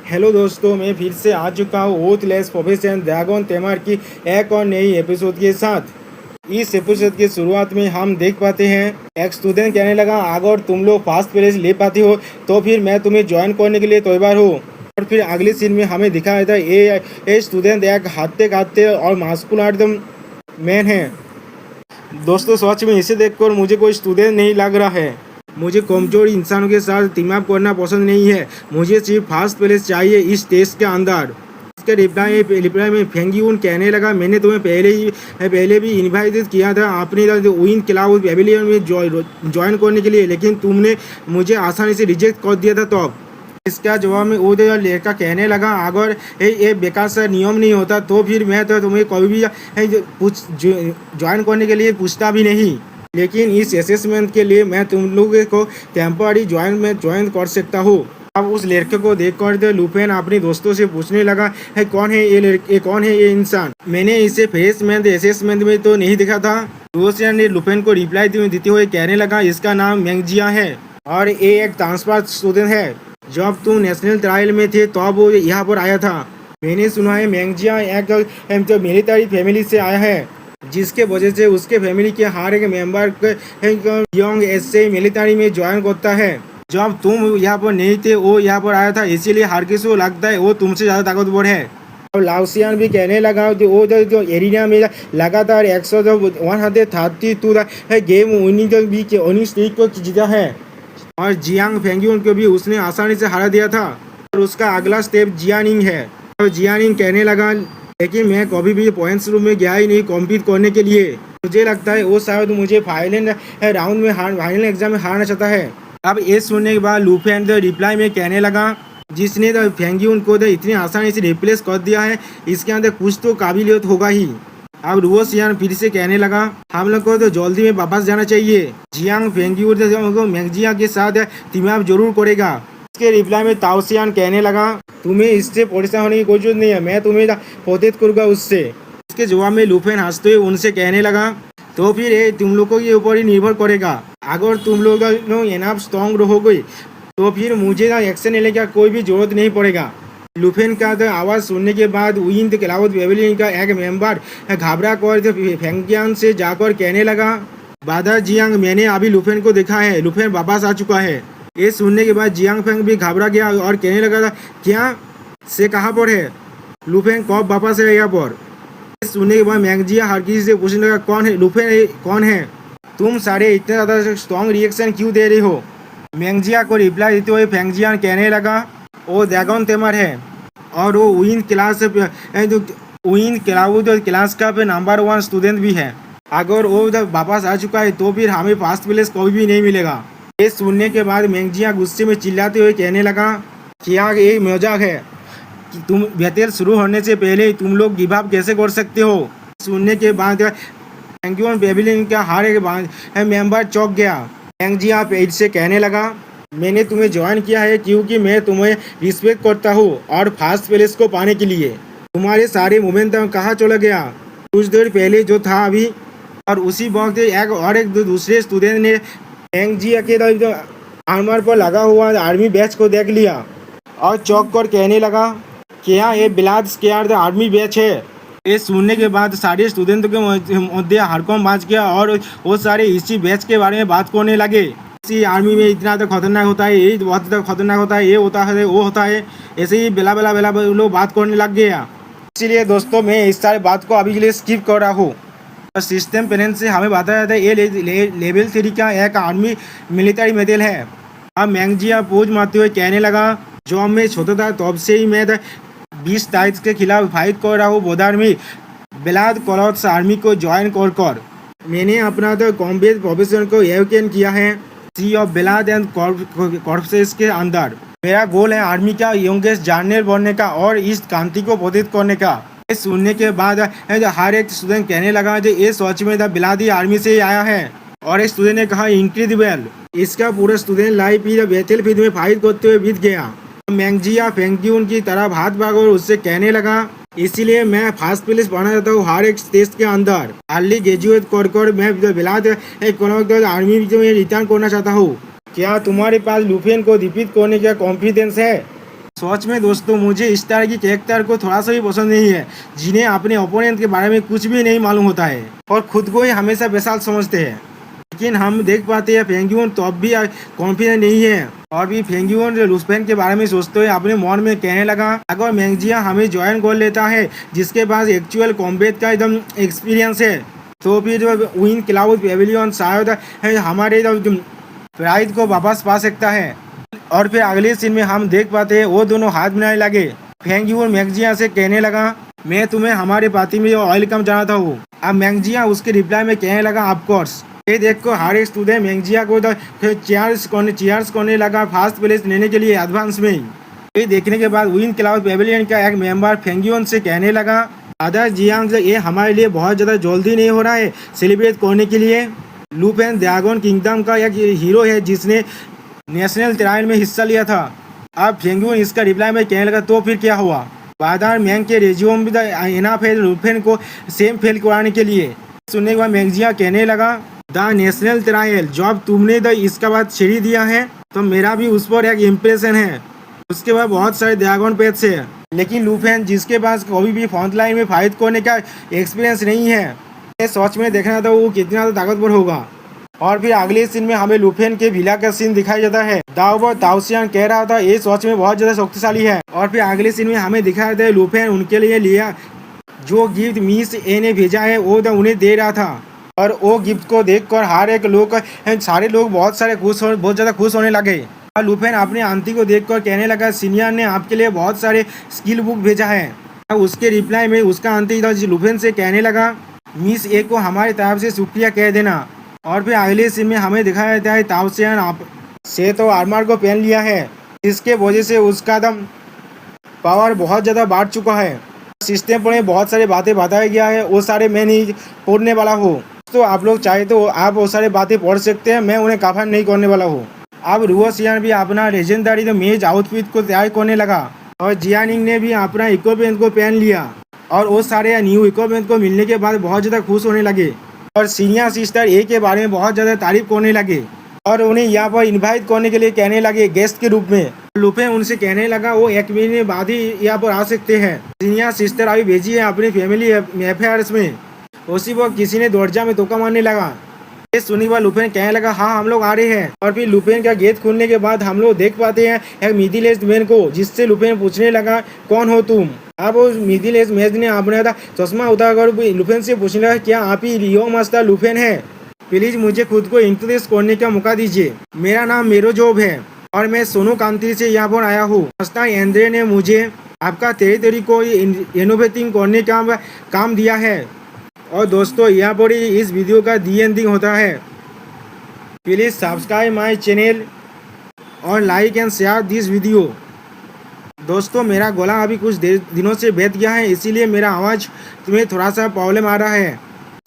Hello दोस्तों, मैं फिर से आ चुका हूँ ओथलेस प्रोफेशन ड्रैगन तेमर की एक और नई एपिसोड के साथ। इस एपिसोड की शुरुआत में हम देख पाते हैं एक स्टूडेंट कहने लगा, अगर तुम लोग फर्स्ट प्लेस ले पाती हो तो फिर मैं तुम्हें ज्वाइन करने के लिए तैयार हूँ। और फिर अगले सीन में हमें दिखाया था ये स्टूडेंट एक हाथते खाते और मास्कुलर एकदम मैन है। दोस्तों सच में इसे देखकर मुझे कोई स्टूडेंट नहीं लग रहा है। मुझे कमजोर इंसानों के साथ टीम अप करना पसंद नहीं है। मुझे सिर्फ फर्स्ट प्लेस चाहिए इस टेस्ट के अंदर। इसके रिप्लाई में फेंगयून कहने लगा, मैंने तुम्हें पहले भी इनवाइट किया था अपनी विन क्लाउड पेविलियन में ज्वाइन करने के लिए, लेकिन तुमने मुझे आसानी से रिजेक्ट कर दिया था। तो इसका जवाब में वो लड़का कहने लगा, अगर ये बेकार सा नियम नहीं होता तो फिर मैं तो तुम्हें कभी भी ज्वाइन करने के लिए पूछता भी नहीं, लेकिन इस असेसमेंट के लिए मैं तुम लोगों को टेम्पररी ज्वाइन कर सकता हूँ। अब उस लड़के को देखकर लुपेन अपने दोस्तों से पूछने लगा, है कौन है ये लड़के, कौन है ये इंसान? मैंने इसे फ्रेशमेंट असेसमेंट में तो नहीं देखा था। रोसियन ने लुपेन को रिप्लाई देते हुए कहने लगा, इसका नाम मैंगजिया है और ये एक ट्रांसफर स्टूडेंट है। जब तुम नेशनल ट्रायल में थे तब वो यहाँ पर आया था। मैंने सुना है मैंगजिया एक मिलिट्री फैमिली से आया है, जिसके वजह से उसके फैमिली के हर एक मेंबर यंग एज से मिलिट्री में ज्वाइन करता है। जब तुम यहाँ पर नहीं थे वो यहाँ पर आया था, इसीलिए हर किसी को लगता है वो तुमसे ज़्यादा ताकतवर है। और लाउसियन भी कहने लगा कि वो जो एरिना में लगातार 132 गेम विनिंग स्ट्रीक को जीता है और जियांग फेंगयून को भी उसने आसानी से हरा दिया था। और उसका अगला स्टेप जियानिंग है। और जियानिंग कहने लगा, लेकिन मैं कभी भी पॉइंट्स रूम में गया ही नहीं कॉम्पीट करने के लिए। मुझे लगता है वो शायद मुझे फाइनल राउंड में फाइनल एग्जाम में हारना चाहता है। अब ये सुनने के बाद लुफेन रिप्लाई में कहने लगा, जिसने तो फेंगयून को इतनी आसानी से रिप्लेस कर दिया है, इसके अंदर कुछ तो काबिलियत होगा ही। अब रुओसियान फिर से कहने लगा, हम लोग को तो जल्दी में वापस जाना चाहिए। जियांग फेंगयून मैंगजिया के साथ टीम अप जरूर करेगा। इसके रिप्लाई में ताओसियान कहने लगा, तुम्हें इससे परेशान होने की कोई जरूरत नहीं है, मैं तुम्हें प्रोटेक्ट करूँगा उससे। इसके जवाब में लुफेन हंसते हुए उनसे कहने लगा, तो फिर ये तुम लोगों के ऊपर ही निर्भर करेगा। अगर तुम लोग इनफ स्ट्रॉन्ग रहोगे तो फिर मुझे एक्शन लेने का कोई भी जरूरत नहीं पड़ेगा। लुफेन का आवाज़ सुनने के बाद विन क्लाउड पेविलियन का एक मेंबर घबरा कर फेंगियान से जाकर कहने लगा, बादर जियांग, मैंने अभी लुफेन को देखा है, लुफेन वापस आ चुका है। ये सुनने के बाद जियांग फेंग भी घबरा गया और कहने लगा, क्या से कहाँ पर है? लुफेन कब वापस है यहाँ पर? सुनने के बाद मैंगजिया हर किसी से पूछने लगा, कौन है लुफेन, कौन है? तुम सारे इतने ज़्यादा स्ट्रॉन्ग रिएक्शन क्यों दे रही हो? मैंगजिया को रिप्लाई देते हुए फेंगजियान कहने लगा, वो ड्रैगन तेमर है और वो विन क्लाउड क्लास का नंबर 1 स्टूडेंट भी है। अगर वो वापस आ चुका है तो फिर हमें फर्स्ट प्लेस कभी भी नहीं मिलेगा। ये सुनने के बाद मैंगजिया गुस्से में चिल्लाते हुए कहने लगा, क्या ये मजाक है कि तुम बैटल शुरू होने से पहले तुम लोग गिव अप कैसे कर सकते हो? सुनने के बाद फेंगयून पेविलियन का हर एक मेंबर चौंक गया। मैंगजिया पेज से कहने लगा, मैंने तुम्हें ज्वाइन किया है क्योंकि मैं तुम्हें रिस्पेक्ट करता हूँ और फर्स्ट प्लेस को पाने के लिए। तुम्हारे सारे मोमेंटम कहाँ चला गया? कुछ देर पहले जो था अभी। और उसी वक्त एक दूसरे स्टूडेंट ने मैंगजिया के आर्मर पर लगा हुआ आर्मी बैच को देख लिया और चौंक कर कहने लगा, क्या ये ब्लड स्केयर्ड आर्मी बैच है? ये सुनने के बाद सारे स्टूडेंटों के मध्य हड़कंप मच गया और वो सारे इसी बैच के बारे में बात करने लगे। इसी आर्मी में इतना तो खतरनाक होता है, ये बहुत खतरनाक होता है, ये होता है, वो होता है, ऐसे ही बेला लोग बात करने लग गया। इसीलिए दोस्तों मैं इस सारी बात को अभी के लिए स्किप कर रहा हूँ। सिस्टम पेरेंट्स से हमें बताया था ये लेवल 3 का एक आर्मी मिलिट्री मेडल है। अब मैंगजिया पोज मारते हुए कहने लगा, जब मैं छोटा था तब से ही मैं 20 टाइट्स के खिलाफ फाइट कर रहा हूँ बॉर्डर में। ब्लड क्लॉथ्स आर्मी को ज्वाइन कर मैंने अपना कॉम्बैट प्रोफेशन को एवकेन किया है सी ऑफ ब्लड एंड कॉर्प्सेस के अंदर। मेरा गोल है आर्मी का यंगेस्ट जर्नल बनने का और इस क्रांति को प्रोटेक्ट करने का। ये सुनने के बाद हर एक स्टूडेंट कहने लगा, जो ये सच में ब्लडी आर्मी से ही आया है। और एक स्टूडेंट ने कहा, इनक्रेडिबल, इसका पूरा स्टूडेंट लाइफ ही बैटलफील्ड में फाइट करते हुए बीत गया। मैंगजिया फेंगयून की तरफ हाथ भागकर उससे कहने लगा, इसीलिए मैं फर्स्ट प्लेस पाना चाहता हूँ हर एक टेस्ट के अंदर। अर्ली ग्रेजुएट कर मैं ब्लड आर्मी में रिटर्न करना चाहता हूँ। क्या तुम्हारे पास लुफेन को डिफीट करने का कॉन्फिडेंस है? सच में दोस्तों, मुझे इस तरह की कैरेक्टर को थोड़ा सा भी पसंद नहीं है, जिन्हें अपने ओपोनेंट के बारे में कुछ भी नहीं मालूम होता है और खुद को ही हमेशा बेसाल समझते हैं। लेकिन हम देख पाते हैं फेंगियोन तो अब भी कॉन्फिडेंट नहीं है और भी फेंगियोन लुस्पेन के बारे में सोचते हुए अपने मन में कहने लगा, अगर मैंगजिया हमें ज्वाइन कर लेता है जिसके पास एक्चुअल कॉम्बैट का एकदम एक्सपीरियंस है, तो फिर विन क्लाउड पेविलियन शायद हमारे प्राइड को वापस पा सकता है। और फिर अगले सीन में हम देख पाते हैं वो दोनों हाथ मिलाने लगे। फेंगियोन मैंगजिया से कहने लगा, मैं तुम्हें हमारे पार्टी में वेलकम जानता हूँ। अब मैंगजिया उसके रिप्लाई में कहने लगा, ऑफ कोर्स। ये देखो हर एक स्टूडेंट मैंगजिया को चीयर्स करने लगा फर्स्ट प्लेस लेने के लिए एडवांस में। ये देखने के बाद विन क्लाउड पेविलियन का एक मेंबर फेंगियोन से कहने लगा, दादा जियांग, ये हमारे लिए बहुत ज़्यादा जल्दी नहीं हो रहा है सेलिब्रेट करने के लिए। लुपेन ड्रैगन किंगडम का एक हीरो है जिसने नेशनल ट्रायल में हिस्सा लिया था। अब फेंगियोन इसका रिप्लाई में कहने लगा, तो फिर क्या हुआ? बादार मैंग के रेज्यूम भी इनाफ है लुपेन को सेम फेल कराने के लिए। सुनने के बाद मैंगजिया कहने लगा, द नेशनल ट्रायल जब तुमने इसका बाद छेड़ी दिया है तो मेरा भी उस पर एक इम्प्रेशन है। उसके बाद बहुत सारे ड्रैगन पेट्स है, लेकिन लुपेन जिसके पास कभी भी फ्रंट लाइन में फाइट करने का एक्सपीरियंस नहीं है, सच में देखना था वो कितना ताकतवर होगा। और फिर अगले सीन में हमें लुपेन के विला का सीन दिखाई जाता है। दाओ ताओसियान कह रहा था ये सच में बहुत ज्यादा शक्तिशाली है। और फिर अगले सीन में हमें दिखाया जाता है लुपेन उनके लिए लिया जो गिफ्ट मिस ए ने भेजा है वो उन्हें दे रहा था। और वो गिफ्ट को देखकर हर एक लोग सारे लोग बहुत ज़्यादा खुश होने लगे। और लुपेन अपने आंटी को देखकर कहने लगा, सीनियर ने आपके लिए बहुत सारे स्किल बुक भेजा है। उसके रिप्लाई में उसका आंटी लुपेन से कहने लगा, मिस ए को हमारी तरफ से शुक्रिया कह देना। और फिर अगले सीन में हमें दिखाया जाता है ताओसियान आप से तो आर्मर को पहन लिया है, जिसके वजह से उसका दम पावर बहुत ज़्यादा बढ़ चुका है। सिस्टम पर बहुत सारी बातें बताया गया है, वो सारे मैं नहीं पढ़ने वाला हूँ। तो आप लोग चाहे तो आप वो सारी बातें पढ़ सकते हैं, मैं उन्हें कवर नहीं करने वाला हूँ। अब रुओसियान भी अपना लेजेंडरी मेज आउटफिट को तैयार करने लगा और जियानिंग ने भी अपना इक्विपमेंट को पहन लिया और वो सारे न्यू इक्विपमेंट को मिलने के बाद बहुत ज़्यादा खुश होने लगे और सीनियर सिस्टर ए के बारे में बहुत ज़्यादा तारीफ करने लगे और उन्हें यहाँ पर इनवाइट करने के लिए कहने लगे गेस्ट के रूप में। लुपेन उनसे कहने लगा वो 1 महीने बाद ही यहाँ पर आ सकते हैं। सीनियर सिस्टर अभी भेजी है अपनी फैमिली अफेयर्स में। उसी वक्त किसी ने दरवाजा में धोखा मारने लगा। ये सुनने के बाद लुपेन कहने लगा, हाँ हम लोग आ रहे हैं। और फिर लुपेन का गेट खुलने के बाद हम लोग देख पाते हैं एक मिडिल एज मैन को, जिससे लुपेन पूछने लगा, कौन हो तुम? अब उस मिडिल एज मैन ने अपना चश्मा उतारकर लुपेन से पूछने लगा, क्या आप ही लियो मास्टर लुपेन है? प्लीज मुझे खुद को इंट्रोड्यूस करने का मौका दीजिए। मेरा नाम मेरोजोब है और मैं सोनो कंट्री से यहाँ पर आया हूँ। मास्टर एंड्रे ने मुझे आपका टेरिटरी को इनोवेटिंग करने का काम दिया है। और दोस्तों यहाँ पर ही इस वीडियो का दी एंडिंग होता है। प्लीज़ सब्सक्राइब माय चैनल और like and share this video. दोस्तों मेरा गला अभी कुछ दिनों से बैठ गया है, इसीलिए मेरा आवाज़ तुम्हें थोड़ा सा प्रॉब्लम आ रहा है।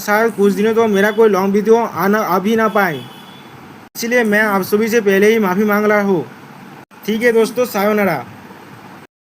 शायद कुछ दिनों तो मेरा कोई लॉन्ग वीडियो आना अभी ना पाए, इसलिए मैं आप सभी से पहले ही माफ़ी मांग रहा हूँ। ठीक है दोस्तों, सायोनारा।